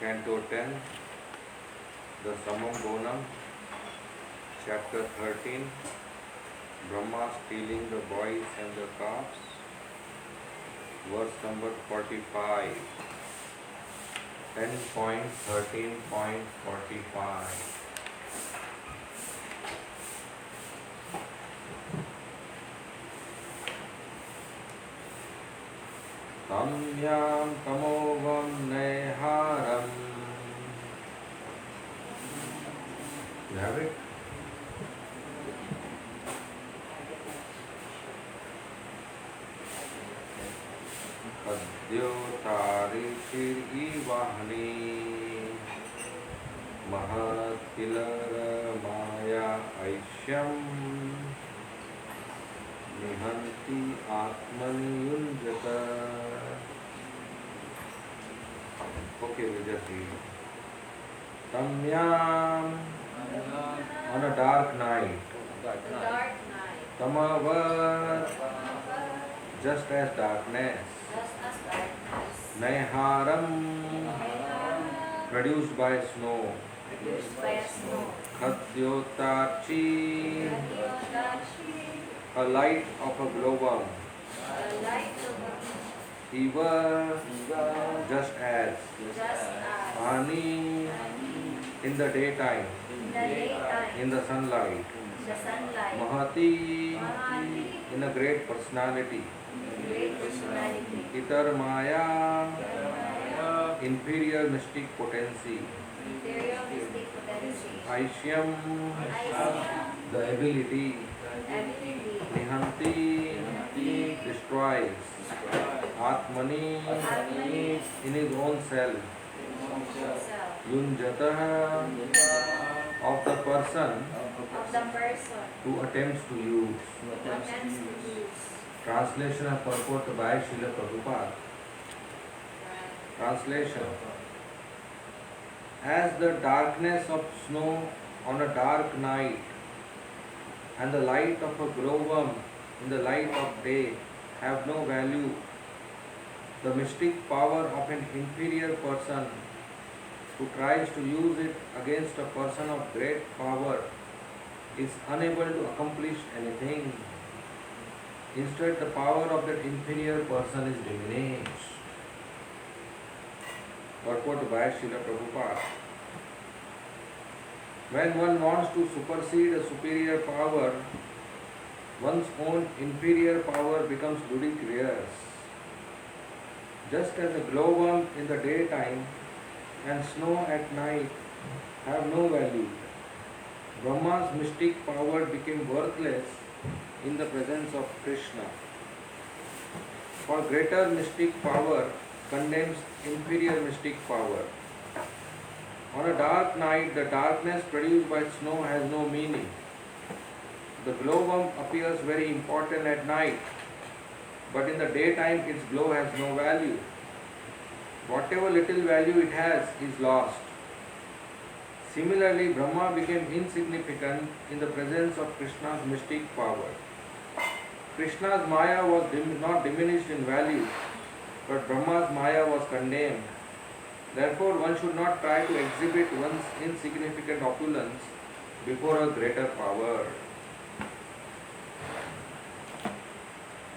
Canto 10, the Samam Bonam, Chapter 13, Brahma stealing the boys and the calves, verse number 45, 10.13.45. Tamyam tamovam neharam. You have it? Adyotarishir ivahni mahatilara maya aishyam nihanti atmani yunjata. Okay, we just read. Tamyam, on a dark night. Tamavat, just as darkness. Neharam, produced by snow. Khadyotarchi, a light of a glowworm. Eva, just as. Ani, in the daytime. In the sunlight. Mahati, in a great personality. Itar Maya, inferior mystic potency. Aishyam, the ability. Nihanti, destroys. Atmani, in his own self. Yunjata, of the person who attempts to use. Translation and purport by Srila Prabhupada. Translation. As the darkness of snow on a dark night and the light of a glowworm in the light of day have no value, the mystic power of an inferior person who tries to use it against a person of great power is unable to accomplish anything. Instead, the power of that inferior person is diminished. Purport by Srila Prabhupada. When one wants to supersede a superior power, one's own inferior power becomes ludicrous. Just as a glowworm in the daytime and snow at night have no value, Brahma's mystic power became worthless in the presence of Krishna. For greater mystic power condemns inferior mystic power. On a dark night, the darkness produced by snow has no meaning. The glowworm appears very important at night, but in the daytime its glow has no value. Whatever little value it has is lost. Similarly, Brahma became insignificant in the presence of Krishna's mystic power. Krishna's Maya was not diminished in value, but Brahma's Maya was condemned. Therefore, one should not try to exhibit one's insignificant opulence before a greater power.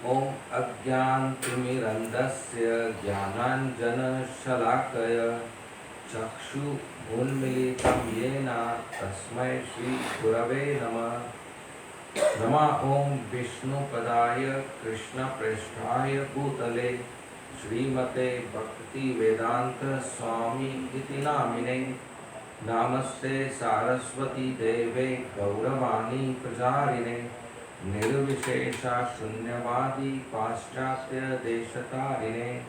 Om Ajnantimirandasya Jnananjana Shalakaya Chakshu Unmilitam Yena Tasmai Shri Gurave Namah. Nama Om Vishnu Padaya Krishna Presthaya Bhutale Srimate Bhakti Vedanta Swami Iti Namine. Namaste Saraswati Deve Gauravani Pracharine Nirvishesha Shunyavadi Paschatya Deshatarine.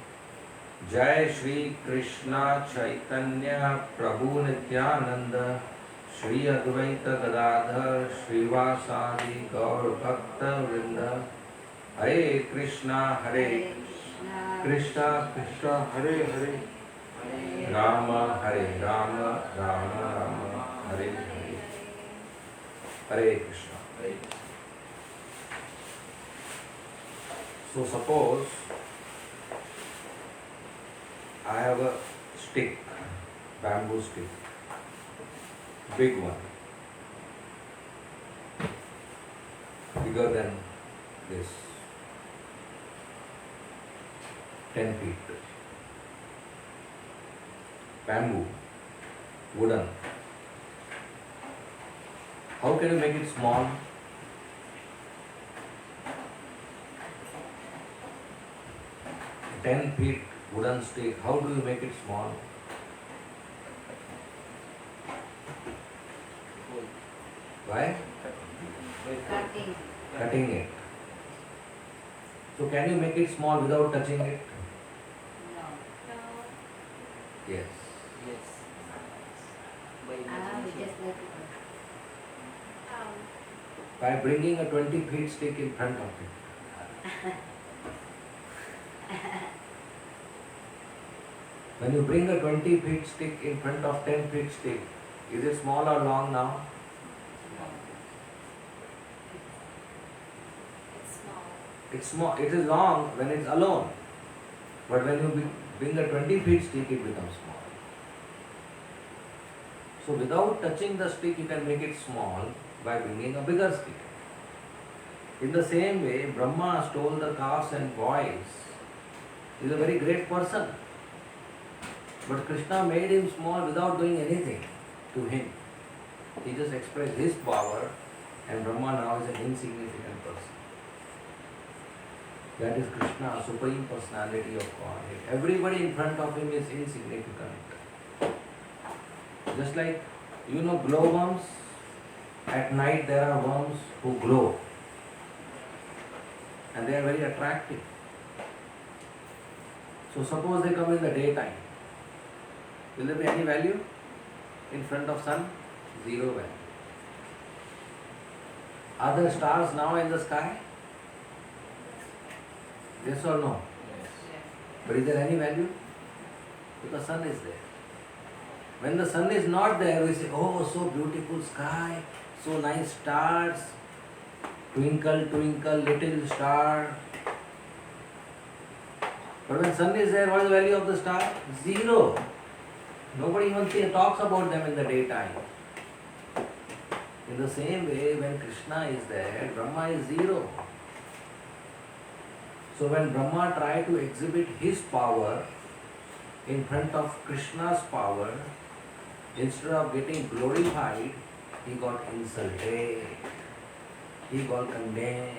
Jai Shri Krishna Chaitanya Prabhu Nityananda Shri Advaita Gadadhar Srivasadi Gaur Bhakta Vrinda. Hare Krishna Hare Krishna Krishna Hare Hare Rama Hare Rama Rama Rama Hare Hare. Hare Krishna. So suppose I have a stick bamboo stick, big one, bigger than this, 10 feet. Bamboo, wooden. How can you make it small? A 10 feet wooden stick, how do you make it small? Why? Cutting it. So can you make it small without touching it? Yes. By bringing a 20 feet stick in front of it. When you bring a 20 feet stick in front of 10 feet stick, is it small or long now? It's small. It is long when it's alone. But when you bring a 20 feet stick, it becomes small. So without touching the stick, you can make it small by bringing a bigger stick. In the same way, Brahma stole the calves and boys. He is a very great person. But Krishna made him small without doing anything to him. He just expressed his power, and Brahma now is an insignificant person. That is Krishna, Supreme Personality of Godhead. Everybody in front of him is insignificant. Just like, you know, glowworms. At night there are worms who glow. And they are very attractive. So suppose they come in the daytime. Will there be any value in front of sun? Zero value. Are there stars now in the sky? Yes or no? Yes. But is there any value? Because sun is there. When the sun is not there, we say, oh, so beautiful sky, so nice stars, twinkle, twinkle, little star. But when sun is there, what is the value of the star? Zero. Nobody even talks about them in the daytime. In the same way, when Krishna is there, Brahma is zero. So when Brahma tried to exhibit his power in front of Krishna's power, instead of getting glorified, he got insulted. He got condemned.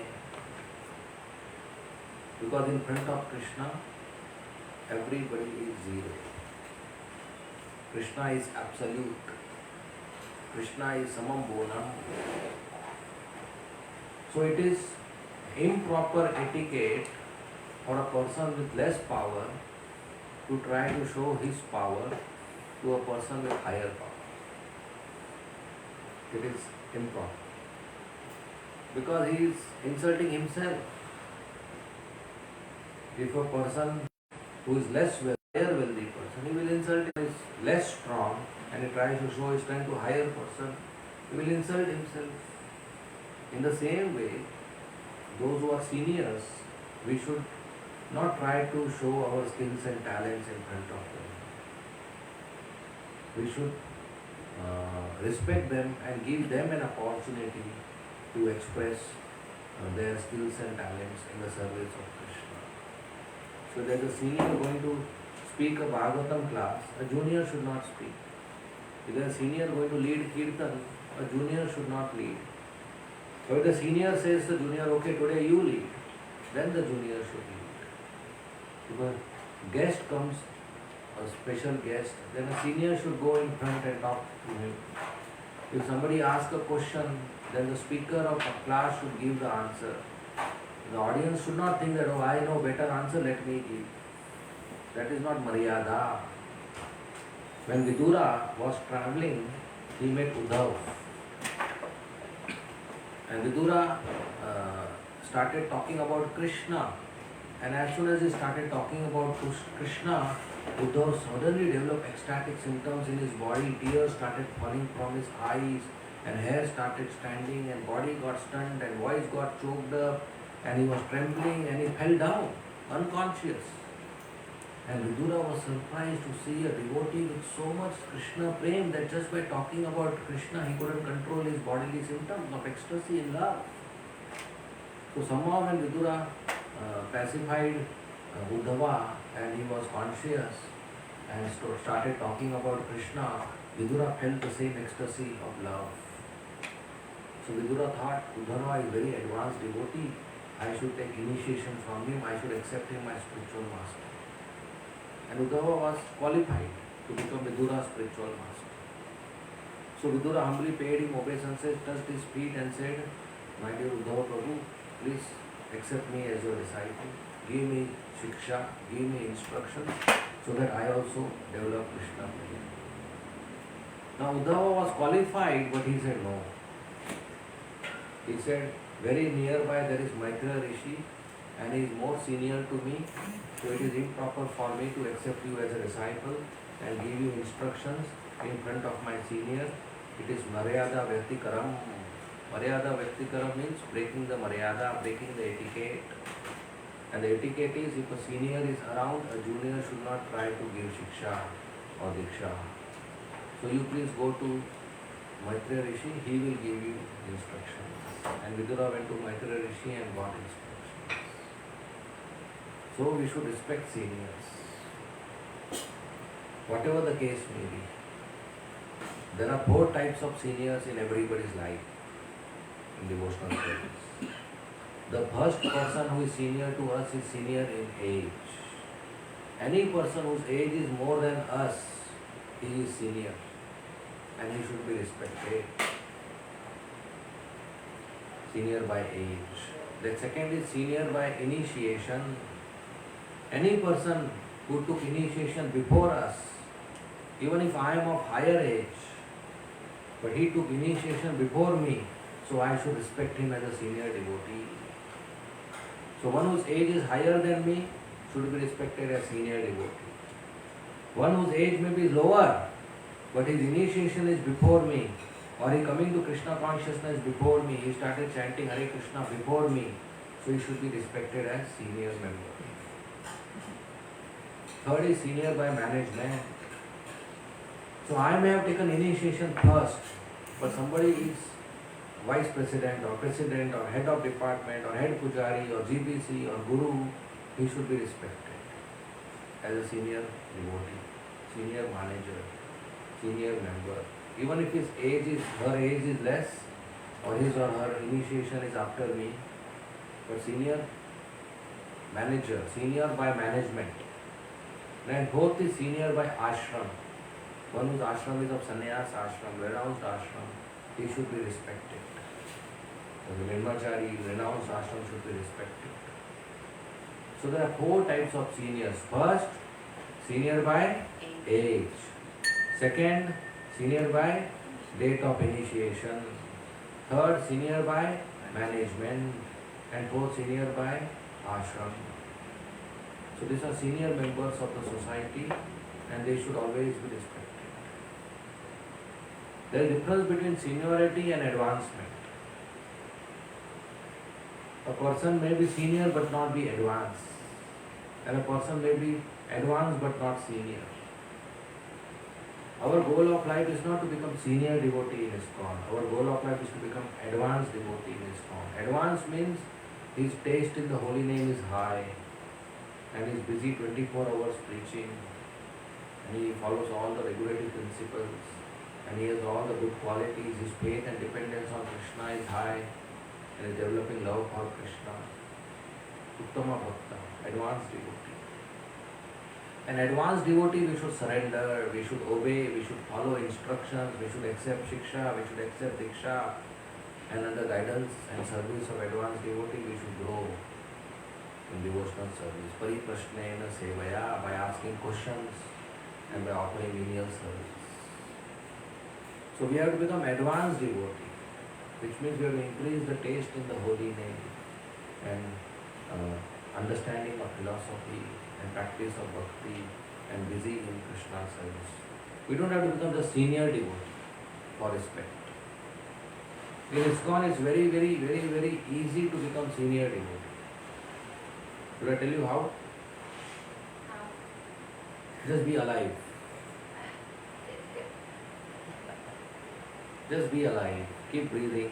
Because in front of Krishna, everybody is zero. Krishna is absolute. Krishna is samam bonam. So it is improper etiquette for a person with less power to try to show his power to a person with higher power. It is improper. Because he is insulting himself. If a person who is less wealthy, higher wealthy person, he will insult him, is less strong, and he tries to show his strength to a higher person, he will insult himself. In the same way, those who are seniors, we should not try to show our skills and talents in front of them. We should respect them and give them an opportunity to express their skills and talents in the service of Krishna. So there is a senior going to speak a Bhagavatam class, a junior should not speak. If there is a senior going to lead Kirtan, a junior should not lead. So if the senior says to the junior, okay, today you lead, then the junior should lead. Because guest comes, a special guest, then a senior should go in front and talk to him. If somebody asks a question, then the speaker of a class should give the answer. The audience should not think that, oh, I know better answer, let me give. That is not Maryada. When Vidura was travelling, he met Uddhav. And Vidura started talking about Krishna. And as soon as he started talking about Krishna, Uddhav suddenly developed ecstatic symptoms in his body. Tears started falling from his eyes, and hair started standing, and body got stunned, and voice got choked up, and he was trembling, and he fell down, unconscious. And Vidura was surprised to see a devotee with so much Krishna prem that just by talking about Krishna he couldn't control his bodily symptoms of ecstasy in love. So somehow when Vidura pacified Uddhava and he was conscious and started talking about Krishna, Vidura felt the same ecstasy of love. So Vidura thought, Uddhava is very advanced devotee, I should take initiation from him, I should accept him as spiritual master. And Uddhava was qualified to become Vidura's spiritual master. So Vidura humbly paid him obeisances, touched his feet and said, my dear Uddhava Prabhu, please accept me as your disciple, give me shiksha, give me instructions so that I also develop Krishna prema. Now Uddhava was qualified, but he said no. He said, very nearby there is Maitra Rishi and he is more senior to me, so it is improper for me to accept you as a disciple and give you instructions in front of my senior. It is Maryada Vyatikaram. Maryada Vyatikaram means breaking the Maryada, breaking the etiquette. And the etiquette is if a senior is around, a junior should not try to give shiksha or diksha. So you please go to Maitra Rishi, he will give you instructions. And Vidura went to Maitra Rishi and got instructions. So we should respect seniors. Whatever the case may be. There are 4 types of seniors in everybody's life in devotional service. The first person who is senior to us is senior in age. Any person whose age is more than us, he is senior and he should be respected. Senior by age. The second is senior by initiation. Any person who took initiation before us, even if I am of higher age, but he took initiation before me, so I should respect him as a senior devotee. So one whose age is higher than me should be respected as senior devotee. One whose age may be lower, but his initiation is before me, or he coming to Krishna consciousness before me, he started chanting Hare Krishna before me, so he should be respected as senior member. Third is senior by management. So I may have taken initiation first, but somebody is vice president or head of department or head pujari or GBC or guru, he should be respected as a senior devotee, senior manager, senior member. Even if her age is less or his or her initiation is after me, but senior manager, senior by management. Then fourth is senior by ashram. One whose ashram is of sannyas ashram, renounced ashram, he should be respected. The Nirmachari, renounced ashram should be respected. So there are 4 types of seniors. First, senior by age. Second, senior by date of initiation. Third, senior by management. And fourth, senior by ashram. So these are senior members of the society and they should always be respected. There is a difference between seniority and advancement. A person may be senior but not be advanced. And a person may be advanced but not senior. Our goal of life is not to become senior devotee in Iskcon. Our goal of life is to become advanced devotee in Iskcon. Advanced means his taste in the holy name is high and he is busy 24 hours preaching and he follows all the regulative principles and he has all the good qualities. His faith and dependence on Krishna is high and is developing love for Krishna. Uttama Bhakta, advanced devotee. An advanced devotee, we should surrender, we should obey, we should follow instructions, we should accept shiksha, we should accept diksha, and under guidance and service of advanced devotee, we should grow in devotional service. Pariprashnena sevaya, by asking questions and by offering menial service. So we have to become advanced devotee, which means we have to increase the taste in the holy name and understanding of philosophy and practice of bhakti and busy in Krishna service. We don't have to become the senior devotee for respect. In Iskcon it's very easy to become senior devotee. Should I tell you how? Just be alive. Just be alive. Keep breathing.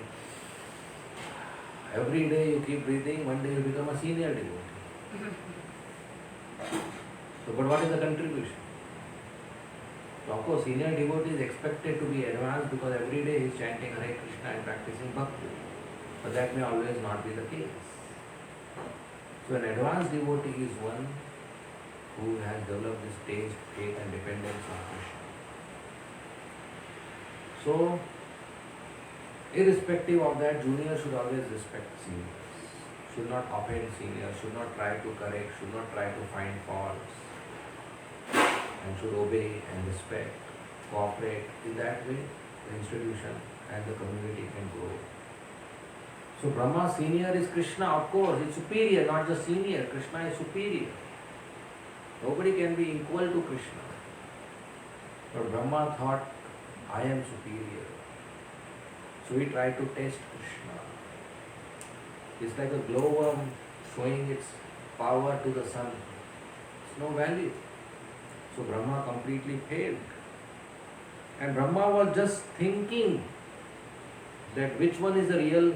Every day you keep breathing, one day you become a senior devotee. So, but what is the contribution? So, of course, senior devotee is expected to be advanced because every day he is chanting Hare Krishna and practicing bhakti. But that may always not be the case. So, an advanced devotee is one who has developed this taste, faith and dependence on Krishna. So, irrespective of that, junior should always respect seniors, should not offend seniors, should not try to correct, should not try to find faults, and should obey and respect, cooperate. In that way, the institution and the community can grow. So Brahma senior is Krishna, of course, it's superior, not just senior. Krishna is superior. Nobody can be equal to Krishna. But Brahma thought, I am superior. So he tried to test Krishna. It's like a glowworm showing its power to the sun. It's no value. So Brahma completely failed. And Brahma was just thinking that which one is the real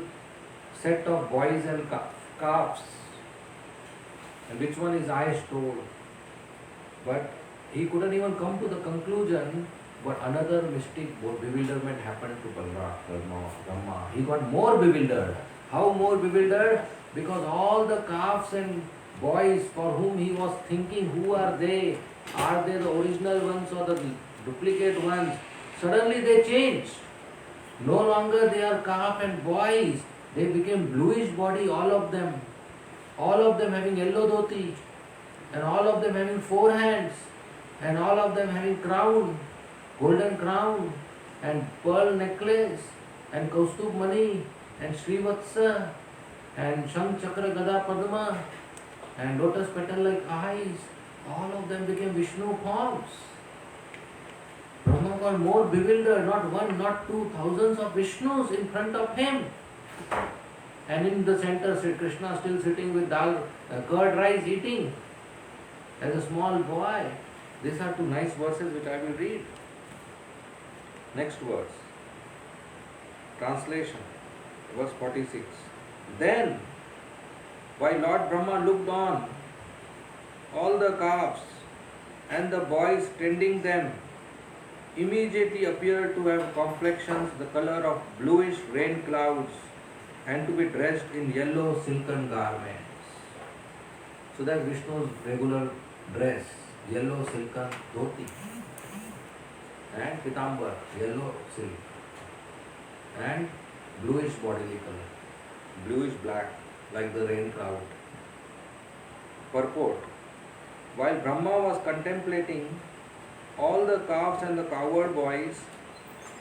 set of boys and calves and which one is I stole. But he couldn't even come to the conclusion. But another mystic bewilderment happened to Brahma. He got more bewildered. How more bewildered? Because all the calves and boys for whom he was thinking, who are they? Are they the original ones or the duplicate ones? Suddenly they changed. No longer they are calf and boys. They became bluish body, all of them. All of them having yellow dhoti. And all of them having four hands. And all of them having crown. Golden crown and pearl necklace and kaustubh mani and srivatsa and shank chakra gada padma and lotus petal like eyes. All of them became Vishnu forms. Brahma got more bewildered, not one, not two, thousands of Vishnus in front of him. And in the center, Sri Krishna still sitting with curd rice eating as a small boy. These are two nice verses which I will read. Next verse. Translation. Verse 46. Then, while Lord Brahma looked on, all the calves and the boys tending them immediately appeared to have complexions the color of bluish rain clouds and to be dressed in yellow silken garments. So that's Vishnu's regular dress, yellow silken dhoti and pitambar, yellow silk and bluish bodily color, bluish black like the rain cloud. Purport. While Brahma was contemplating, all the calves and the cowherd boys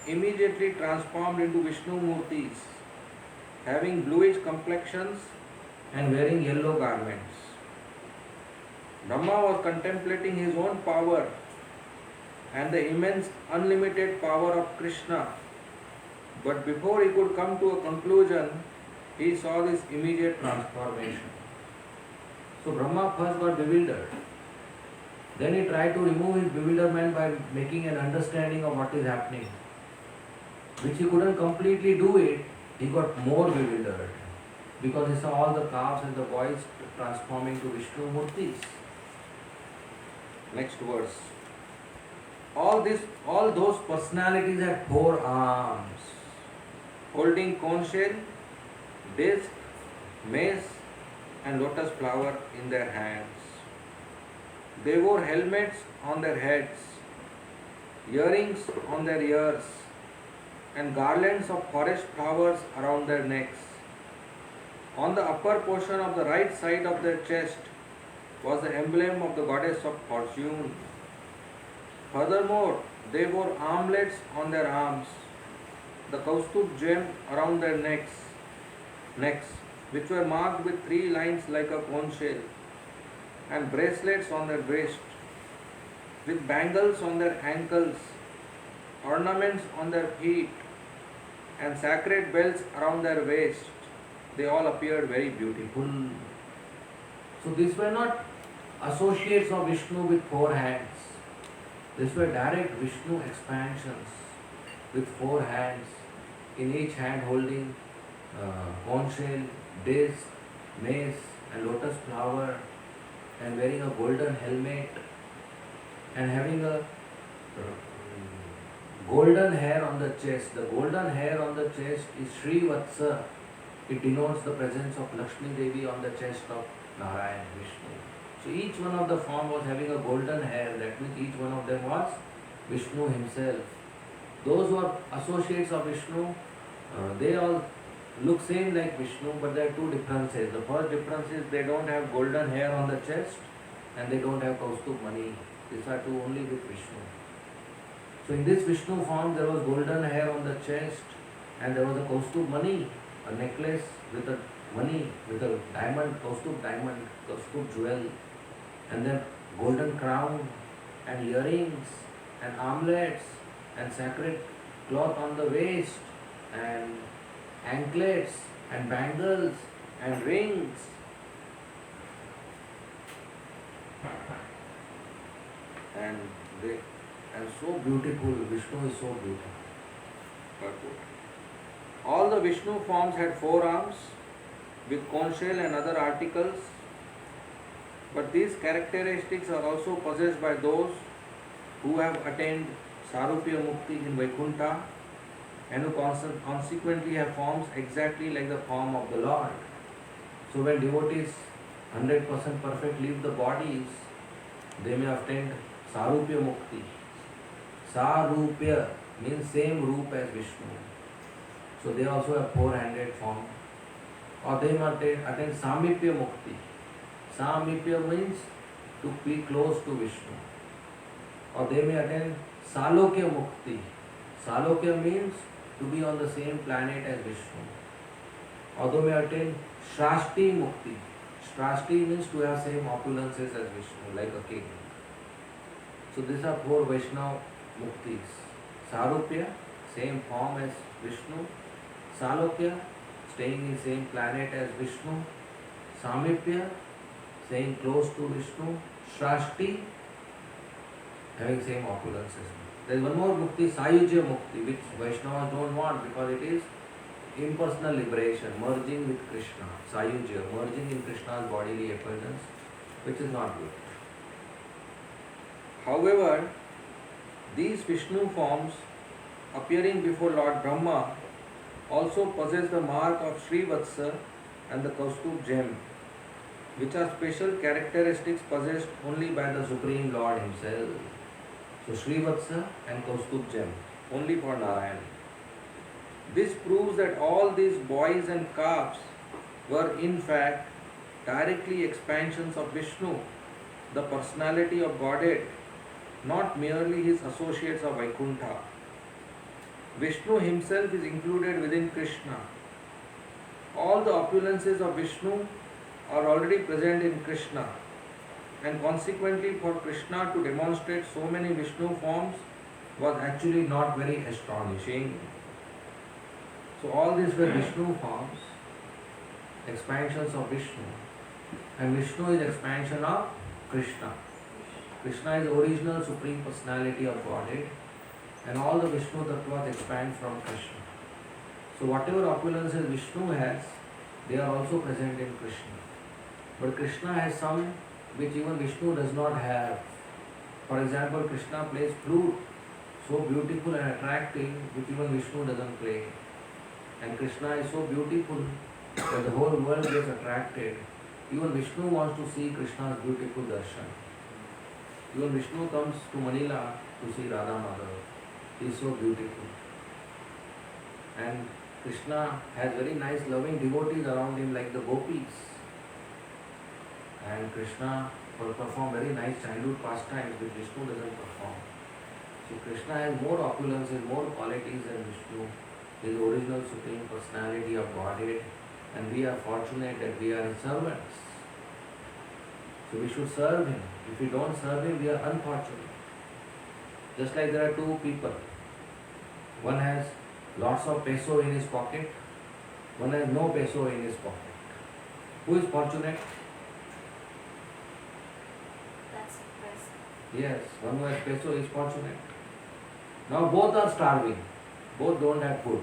immediately transformed into Vishnu Murtis, having bluish complexions and wearing yellow garments. Brahma was contemplating his own power and the immense unlimited power of Krishna. But before he could come to a conclusion, he saw this immediate transformation. So Brahma first got bewildered. Then he tried to remove his bewilderment by making an understanding of what is happening. Which he couldn't completely do it, he got more bewildered. Because he saw all the calves and the boys transforming to Vishnu Murtis. Next verse. All those personalities had four arms, holding conch shell, disc, mace, and lotus flower in their hands. They wore helmets on their heads, earrings on their ears, and garlands of forest flowers around their necks. On the upper portion of the right side of their chest was the emblem of the goddess of fortune. Furthermore, they wore armlets on their arms, the kaustubh gem around their necks, which were marked with 3 lines like a conch shell, and bracelets on their wrist, with bangles on their ankles, ornaments on their feet, and sacred belts around their waist. They all appeared very beautiful. So these were not associates of Vishnu with 4 hands. These were direct Vishnu expansions with 4 hands, in each hand holding conch shell, disc, mace and lotus flower, and wearing a golden helmet and having a golden hair on the chest. The golden hair on the chest is Srivatsa. It denotes the presence of Lakshmi Devi on the chest of Narayan, Vishnu. So each one of the form was having a golden hair. That means each one of them was Vishnu himself. Those who are associates of Vishnu, they all look same like Vishnu, but there are 2 differences. The first difference is they don't have golden hair on the chest and they don't have Kaustubh Mani. These are 2 only with Vishnu. So in this Vishnu form there was golden hair on the chest and there was a Kaustubh Mani, a necklace with a Mani, with a diamond, Kaustubh jewel, and then golden crown and earrings and armlets and sacred cloth on the waist and anklets and bangles and rings. And so beautiful, Vishnu is so beautiful. All the Vishnu forms had 4 arms with conch shell and other articles, but these characteristics are also possessed by those who have attained Sarupya Mukti in Vaikuntha and who consequently have forms exactly like the form of the Lord. So when devotees 100% perfect leave the bodies, they may obtain Sarupya Mukti. Sarupya means same roop as Vishnu. So they also have 4-handed form. Or they may attain Samipya Mukti. Samipya means to be close to Vishnu. Or they may attain Salokya Mukti. Salokya means to be on the same planet as Vishnu. Or they may attain Shrashti Mukti. Shrashti means to have same opulences as Vishnu, like a king. So these are 4 Vaishnava Muktis. Sarupya, same form as Vishnu. Salokya, staying in same planet as Vishnu. Samipya, staying close to Vishnu. Shrashti, having same opulences. There is one more Mukti, Sayujya Mukti, which Vaishnavas don't want because it is impersonal liberation, merging with Krishna. Sayujya, merging in Krishna's bodily appearance, which is not good. However, these Vishnu forms appearing before Lord Brahma also possess the mark of Srivatsa and the Kaustubh gem, which are special characteristics possessed only by the Supreme Lord himself. So Srivatsa and Kaustubh gem, only for Narayan. This proves that all these boys and calves were in fact directly expansions of Vishnu, the personality of Godhead, not merely his associates of Vaikuntha. Vishnu himself is included within Krishna. All the opulences of Vishnu are already present in Krishna, and consequently for Krishna to demonstrate so many Vishnu forms was actually not very astonishing. So all these were Vishnu forms, expansions of Vishnu, and Vishnu is expansion of Krishna. Krishna is the original Supreme Personality of Godhead, and all the Vishnu Tattvas expand from Krishna. So whatever opulences Vishnu has, they are also present in Krishna. But Krishna has some which even Vishnu does not have. For example, Krishna plays flute, so beautiful and attractive, which even Vishnu doesn't play. And Krishna is so beautiful that the whole world gets attracted. Even Vishnu wants to see Krishna's beautiful darshan. Even Vishnu comes to Manila to see Radha Madhav. He is so beautiful. And Krishna has very nice loving devotees around him like the gopis. And Krishna will perform very nice childhood pastimes which Vishnu doesn't perform. So Krishna has more opulences, more qualities than Vishnu, his original Supreme Personality of Godhead, and we are fortunate that we are his servants. So we should serve him. If we don't serve him, we are unfortunate. Just like there are 2 people. One has lots of peso in his pocket, one has no peso in his pocket. Who is fortunate? That's the person. Yes, one who has peso is fortunate. Now both are starving. Both don't have food.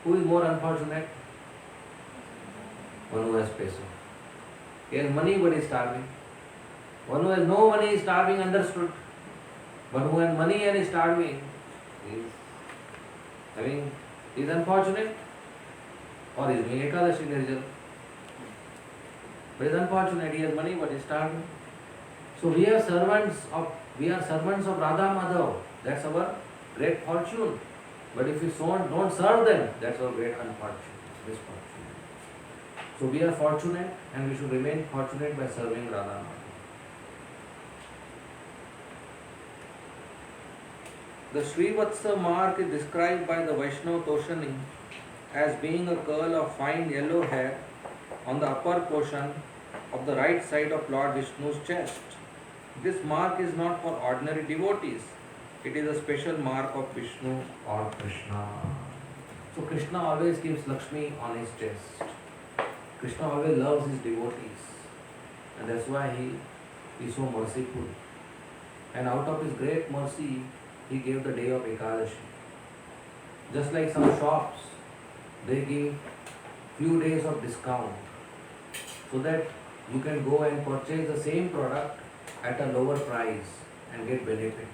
Who is more unfortunate? One who has peso. He has money but is starving. One who has no money is starving, understood. But who has money and is starving is unfortunate, or is doing Ekadashi Nirjal. But is unfortunate, he has money but is starving. So we are servants of Radha Madhav. That's our great fortune. But if we don't serve them, that's our great unfortune, misfortune. So we are fortunate and we should remain fortunate by serving Radha Madhav. The Srivatsa mark is described by the Vaishnava Toshani as being a curl of fine yellow hair on the upper portion of the right side of Lord Vishnu's chest. This mark is not for ordinary devotees. It is a special mark of Vishnu Or Krishna. So Krishna always keeps Lakshmi on his chest. Krishna always loves his devotees. And that's why he is so merciful. And out of his great mercy, he gave the day of Ekadashi. Just like some shops, they give few days of discount so that you can go and purchase the same product at a lower price and get benefit.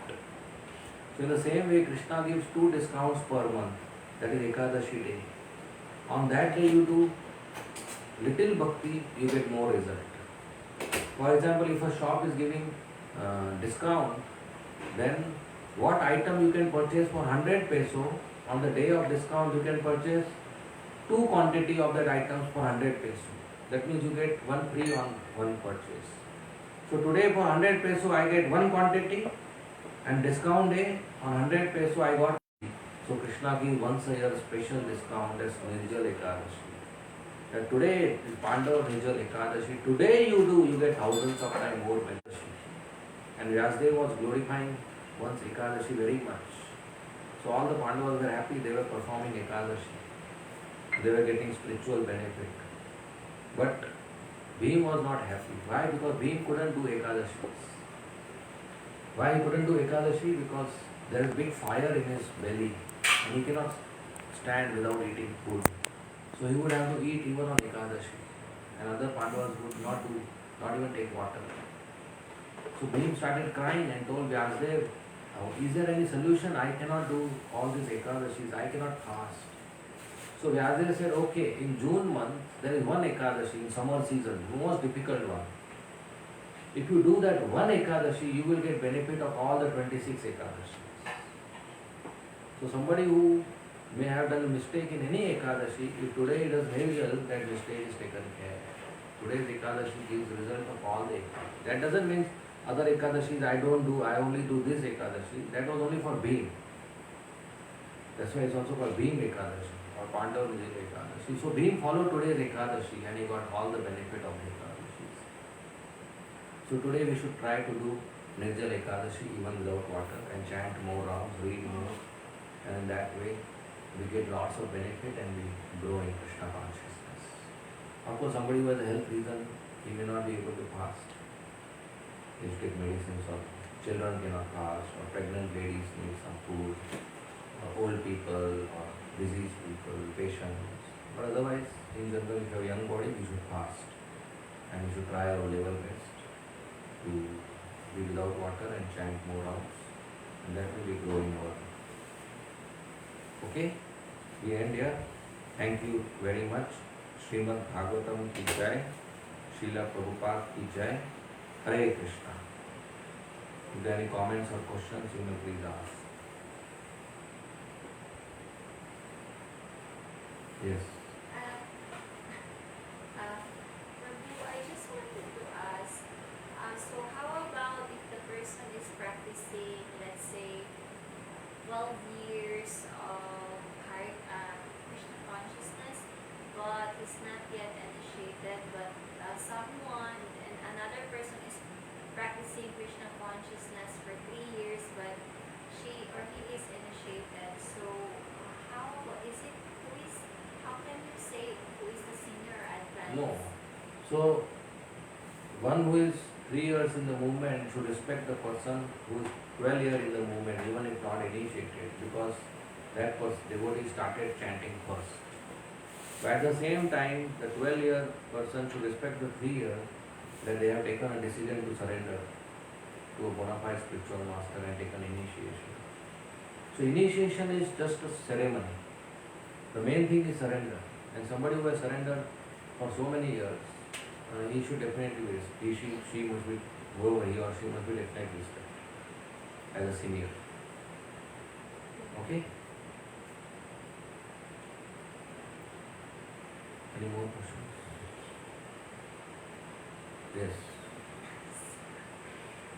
So in the same way, Krishna gives 2 discounts per month. That is Ekadashi day. On that day you do little bhakti, you get more result. For example, if a shop is giving discount, then what item you can purchase for 100 peso, on the day of discount you can purchase 2 quantity of that items for 100 peso. That means you get 1 free on 1 purchase. So today for 100 peso I get 1 quantity, and discount day on 100 peso I got. So Krishna gives once a year special discount as Nirjal Ekadashi. That today is Pandava Nirjal Ekadashi. Today you get thousands of times more benefit. And Vyasdev was glorifying once Ekadashi very much. So all the Pandavas were happy, they were performing Ekadashi. They were getting spiritual benefit. But Bhim was not happy. Why? Because Bhim couldn't do Ekadashi. Why he couldn't do Ekadashi? Because there is big fire in his belly and he cannot stand without eating food. So he would have to eat even on Ekadashi. And other Pandavas would not even take water. So Bhim started crying and told Vyasdev, is there any solution? I cannot do all these Ekadashis, I cannot fast. So Vyasdev said, okay, in June month, there is one Ekadashi in summer season, the most difficult one. If you do that one Ekadashi, you will get benefit of all the 26 Ekadashis. So somebody who may have done a mistake in any Ekadashi, if today it does Nirjal, that mistake is taken care. Today's Ekadashi gives result of all the Ekadashi. That doesn't mean other Ekadashis I don't do, I only do this Ekadashi. That was only for Bhim. That's why it's also called Bhim Ekadashi or Pandava Nirjal Ekadashi. So Bhim followed today's Ekadashi and he got all the benefit of the Ekadashis. So today we should try to do Nirjal Ekadashi even without water and chant more rounds, read more, and in that way we get lots of benefit and we grow in Krishna consciousness. Of course, somebody who has a health reason, he may not be able to fast. He should take medicines, or children cannot fast, or pregnant ladies need some food, or old people, or diseased people, patients. But otherwise, in general, if you have a young body, you should fast. And you should try our level best to be without water and chant more rounds. And that will be growing our. Okay? We end here. Thank you very much. Srimad Bhagavatam ki jai. Srila Prabhupada ki jai. Hare Krishna. If there are any comments or questions, you may please ask. Yes. Prabhu, I just wanted to ask, so how about if the person is practicing, let's say, 12 years of Krishna consciousness, but is not yet initiated, but someone and another person is practicing Krishna consciousness for 3 years, but she or he is initiated. So how is it? How can you say who is the senior or advanced? No. So, one who is 3 years in the movement should respect the person who is 12 years in the movement, even if not initiated, because that was devotee started chanting first. But at the same time, the 12-year person should respect the 3 years that they have taken a decision to surrender to a bona fide spiritual master and taken initiation. So initiation is just a ceremony. The main thing is surrender. And somebody who has surrendered for so many years, he should definitely be, she must be, whoever he or she must be definitely respected as a senior. Okay? Any more questions? Yes.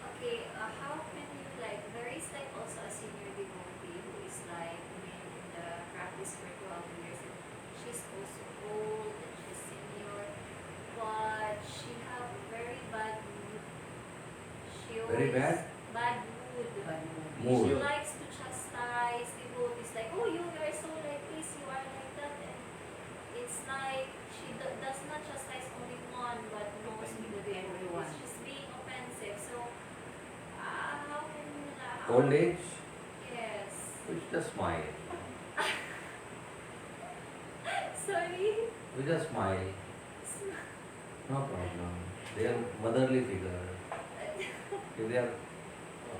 Okay, how can you like, there is like also a senior devotee who is like been in the practice for 12 years and she's also old and she's senior, but she have very bad mood. She Very always bad? bad mood. Mood. She likes to chastise devotees like, oh, you are so like this, you are like that, and it's like she does not chastise only one, but mostly the Everyone. devotees. She's being offensive. So, how can Old age? Yes. We should just smile. Sorry. We just smile. No problem. They are motherly figure. If they are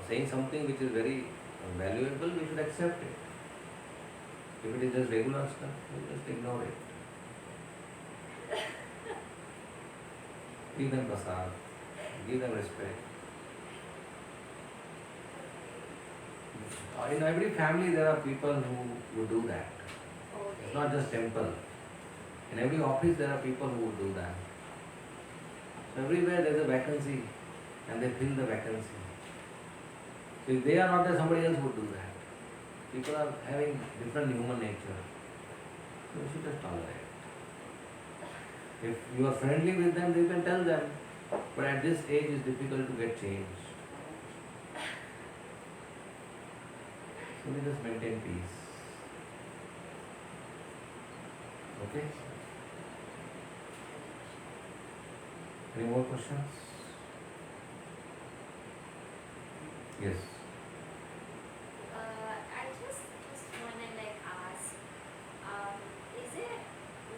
saying something which is very valuable, we should accept it. If it is just regular stuff, we just ignore it. Give them prasad. Give them respect. In every family there are people who do that. Old It's not age. just temple. In every office there are people who do that. So everywhere there is a vacancy and they fill the vacancy. So if they are not there, somebody else would do that. People are having different human nature. So you should just tolerate. If you are friendly with them, you can tell them. But at this age it's difficult to get changed. So we just maintain peace. Okay? Any more questions? Yes. I just wanna like ask, is it,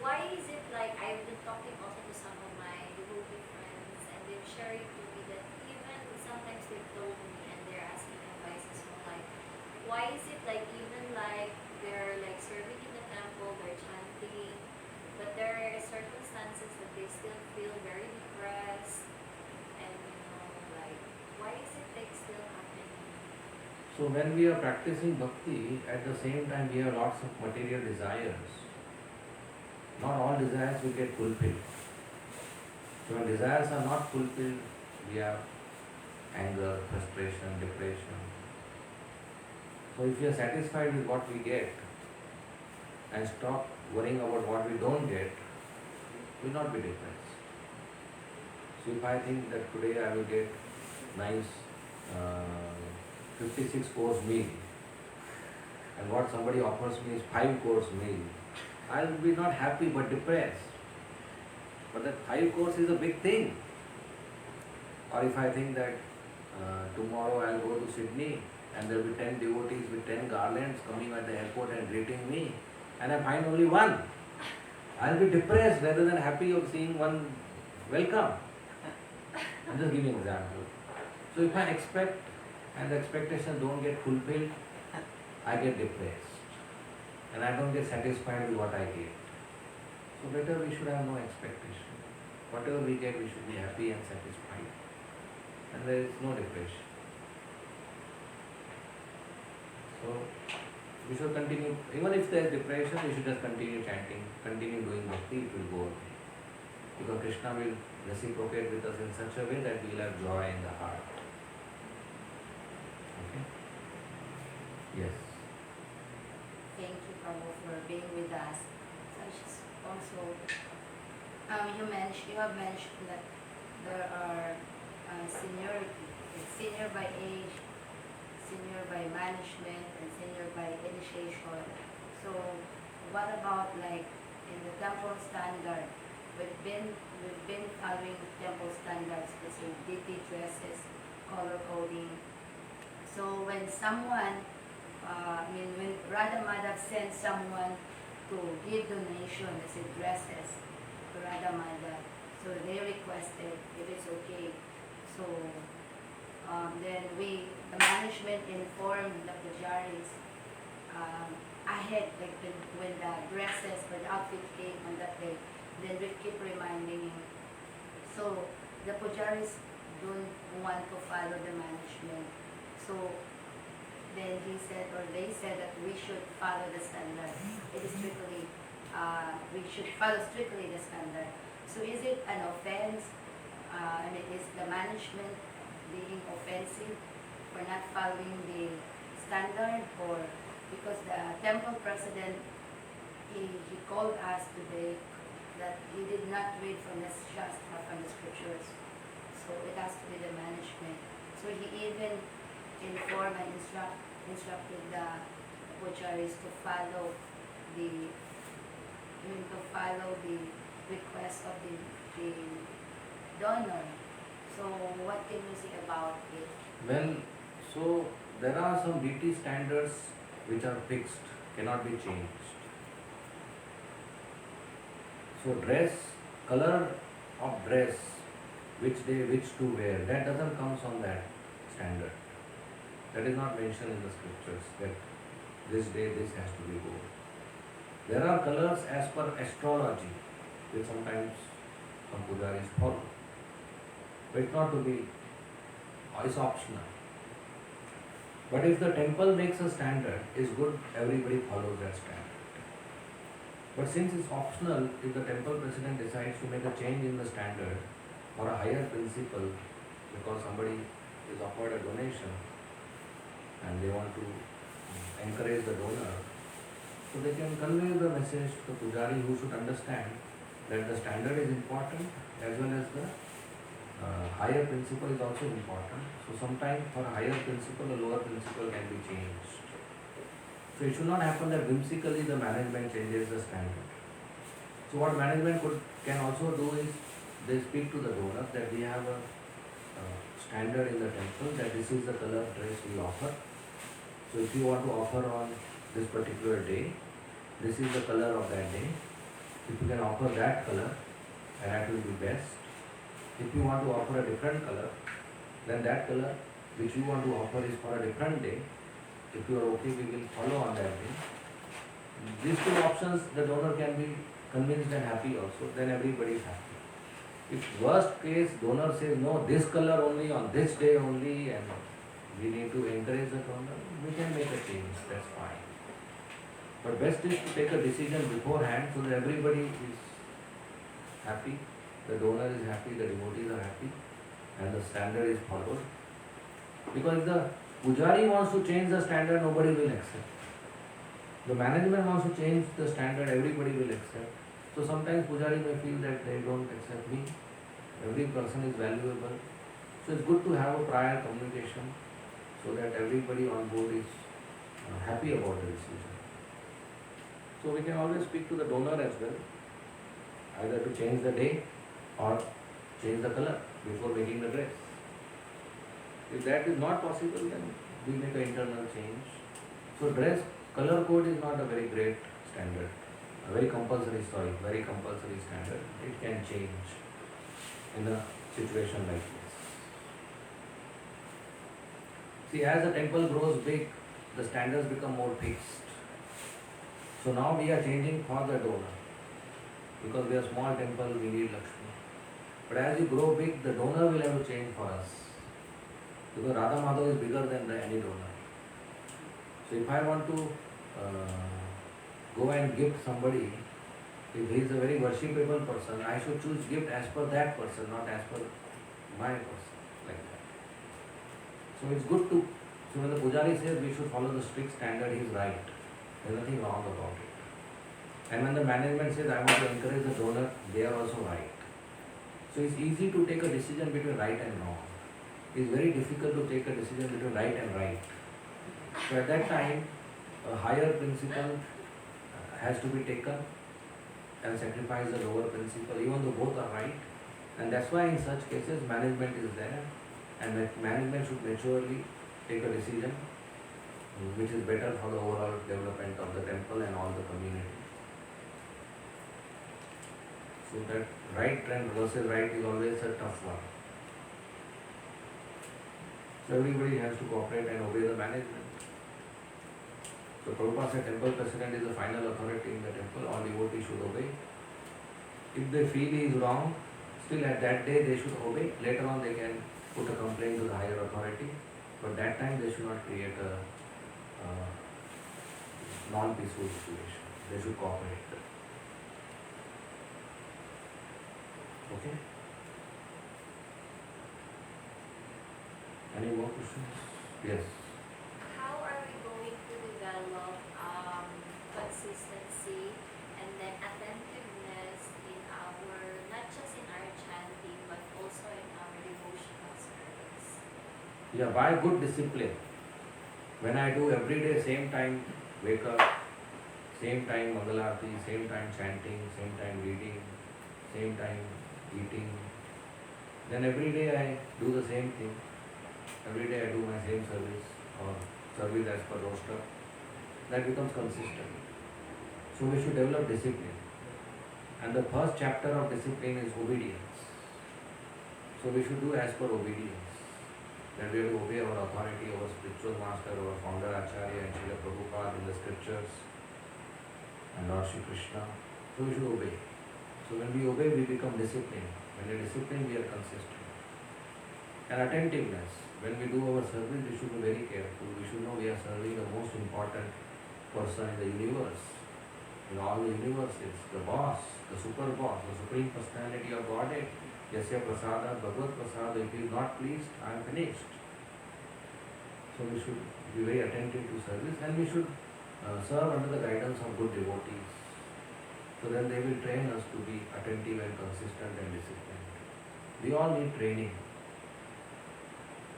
why is it like, I've been talking also to some of my devotee friends and they've shared to me that even sometimes they've told me and they're asking advice as well, like, why is it like even like they're like serving in the temple, they're chanting, but there are circumstances that they still feel very depressed and like, why is it like still happening? So when we are practicing bhakti, at the same time we have lots of material desires. Not all desires will get fulfilled. So when desires are not fulfilled, we have anger, frustration, depression. So if we are satisfied with what we get and stop worrying about what we don't get, we will not be depressed. So if I think that today I will get nice 56 course meal and what somebody offers me is 5 course meal, I will be not happy but depressed. But that 5 course is a big thing. Or if I think that tomorrow I will go to Sydney and there will be 10 devotees with 10 garlands coming at the airport and greeting me, and I find only one, I will be depressed rather than happy of seeing one welcome. I'm just giving an example. So if I expect and the expectations don't get fulfilled, I get depressed and I don't get satisfied with what I get. So better we should have no expectation. Whatever we get, we should be happy and satisfied, and there is no depression. So we should continue, even if there is depression, we should just continue chanting, continue doing bhakti, it will go away. Because Krishna will reciprocate with us in such a way that we will have joy in the heart. Okay? Yes. Thank you, Prabhu, for being with us. So I just also, you have mentioned that there are seniority, senior by age, senior by management, and senior by initiation. So what about like in the temple standard, we've been following temple standards, let's say deity dresses, color coding. So when someone, when Radha Madhav sent someone to give donation, let's say dresses, to Radha Madhav, so they requested if it's okay. So then the management informed the pujaris ahead, like when the dresses or the outfit came on that day, then we keep reminding him. So the pujaris don't want to follow the management. So then he said, or they said that we should follow the standard. It is strictly, we should follow strictly the standard. So is it an offense? Is the management being offensive for not following the standard, or because the temple president, he called us today that he did not read from the Shastra, from the scriptures. So it has to be the management. So he even informed and instructed the pujaris to follow the request of the donor. So what can you say about it? Well, so there are some deity standards which are fixed, cannot be changed. So color of dress, which day, which to wear, that doesn't come on that standard. That is not mentioned in the scriptures that this day this has to be worn. There are colors as per astrology, which sometimes some pujaris follow. But it's not to be, it's optional. But if the temple makes a standard, it's good, everybody follows that standard. But since it's optional, if the temple president decides to make a change in the standard or a higher principle, because somebody is offered a donation and they want to encourage the donor, so they can convey the message to the pujari, who should understand that the standard is important as well as the higher principle is also important. So sometimes for a higher principle, a lower principle can be changed. So it should not happen that whimsically the management changes the standard. So what management can also do is they speak to the donor that we have a standard in the temple that this is the color dress we offer. So if you want to offer on this particular day, this is the color of that day. If you can offer that color, that will be best. If you want to offer a different color, then that color which you want to offer is for a different day. If you are okay, we will follow on that day. These two options, the donor can be convinced and happy also, then everybody is happy. If worst case, donor says no, this color only, on this day only, and we need to encourage the donor, we can make a change, that's fine. But best is to take a decision beforehand so that everybody is happy, the donor is happy, the devotees are happy, and the standard is followed. Because if the pujari wants to change the standard, nobody will accept. The management wants to change the standard, everybody will accept. So sometimes pujari may feel that they don't accept me. Every person is valuable. So it's good to have a prior communication so that everybody on board is happy about the decision. So we can always speak to the donor as well, either to change the day or change the color before making the dress. If that is not possible, then we make an internal change. So dress color code is not a very great standard, very compulsory standard. It can change in a situation like this. See, as the temple grows big, the standards become more fixed. So now we are changing for the donor. Because we are a small temple, we need Lakshmi. But as you grow big, the donor will have to change for us. Because Radha Madhav is bigger than any donor. So if I want to go and gift somebody, if he is a very worshipable person, I should choose gift as per that person, not as per my person, like that. So it's good to, so when the pujari says we should follow the strict standard, he is right. There is nothing wrong about it. And when the management says I want to encourage the donor, they are also right. So it's easy to take a decision between right and wrong. It's very difficult to take a decision between right and right. So at that time, a higher principle has to be taken, and sacrifice the lower principle, even though both are right. And that's why in such cases management is there, and management should maturely take a decision which is better for the overall development of the temple and all the community. So that right trend versus right is always a tough one. So everybody has to cooperate and obey the management. So Prabhupada said temple president is the final authority in the temple, all devotees should obey. If they feel he is wrong, still at that day they should obey. Later on they can put a complaint to the higher authority, but that time they should not create a non-peaceful situation. They should cooperate. Okay? Any more questions? Yes. How are we going to develop consistency and then attentiveness in our, not just in our chanting, but also in our devotional service? Yeah, by good discipline. When I do every day, same time wake up, same time Mangalarti, same time chanting, same time reading, same time eating, then every day I do the same thing. Every day I do my same service or service as per roster. That becomes consistent. So we should develop discipline. And the first chapter of discipline is obedience. So we should do as per obedience. That we have to obey our authority, our spiritual master, our founder Acharya and Srila Prabhupada in the scriptures and Lord Shri Krishna. So we should obey. So when we obey, we become disciplined. When we are disciplined, we are consistent. And attentiveness. When we do our service, we should be very careful. We should know we are serving the most important person in the universe. In all the universes, the boss, the super boss, the supreme personality of Godhead. Yasya prasada, Bhagavad prasada, if he is not pleased, I am finished. So we should be very attentive to service, and we should serve under the guidance of good devotees. So then they will train us to be attentive and consistent and disciplined. We all need training.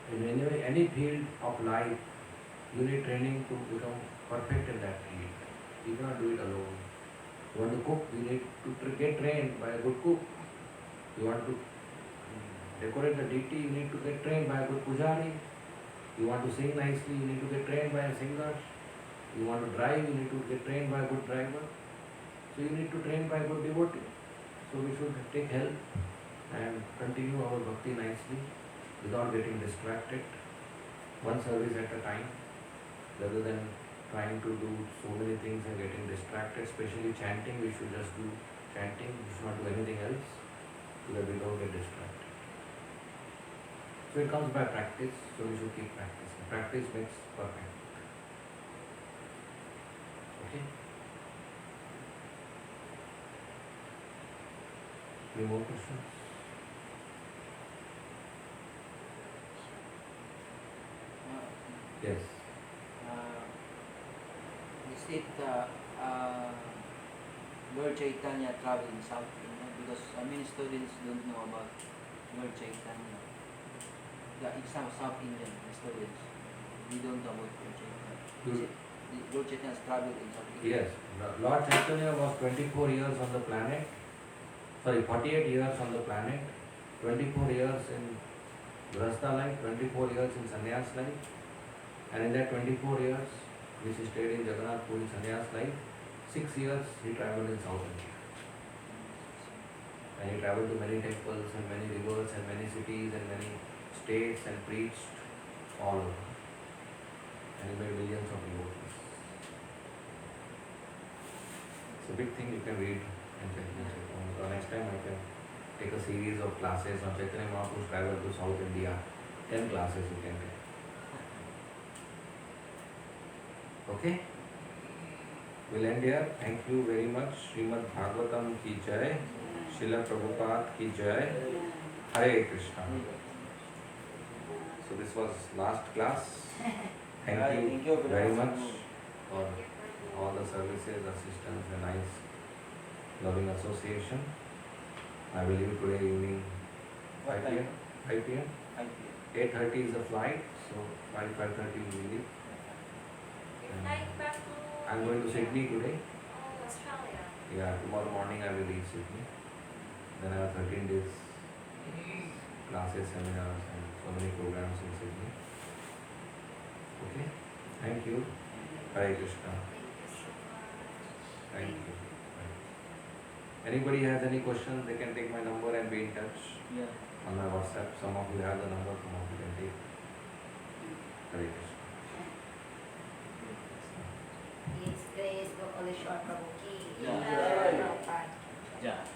In any field of life, you need training to become perfect in that field. You cannot do it alone. You want to cook, you need to get trained by a good cook. You want to decorate the deity, you need to get trained by a good pujari. You want to sing nicely, you need to get trained by a singer. You want to drive, you need to get trained by a good driver. So you need to train by a good devotee. So we should take help and continue our bhakti nicely without getting distracted. One service at a time, rather than trying to do so many things and getting distracted. Especially chanting, we should just do chanting, we should not do anything else, so that we don't get distracted. So it comes by practice, so we should keep practicing. Practice makes perfect. Okay? Any more questions? Yes. Is it Lord Chaitanya traveled in South India? Because many students don't know about Lord Chaitanya. Some South Indian students, we don't know about Lord Chaitanya. Lord Chaitanya's traveled in South India. Yes. Lord Chaitanya was 24 years on the planet. 48 years on the planet. 24 years in Grahastha life, 24 years in Sannyas life. And in that 24 years, which he stayed in Jagannath Puri Sannyas life, 6 years he travelled in South India. And he travelled to many temples and many rivers and many cities and many states and preached all over. And he made millions of devotees. It's a big thing you can read in Chaitanya Charitamrita. Next time I can take a series of classes on Chaitanya Mahaprabhu's travel to South India. 10 classes you can get. Okay? We'll end here. Thank you very much. Srimad Bhagavatam ki jai. Srila Prabhupada ki jai. Hare Krishna. So this was last class. Thank you very much for all the services, assistance and nice loving association. I will leave today evening 5 p.m. 5 p.m. 8:30 is the flight, so 5:30 we will leave. Flight back to... I'm going to Sydney today. Oh, Australia. Yeah, tomorrow morning I will reach Sydney. Then I have 13 days classes, seminars, and so many programs in Sydney. Okay? Thank you. Hare Krishna. Thank you so much. Thank you. Right. Anybody has any questions, they can take my number and be in touch Yeah. on my WhatsApp. Some of you have the number, some of you can take. Hare Krishna. His Grace Gokuleshwar Prabhu ki Yeah. Jai. Prabhupada. Yeah.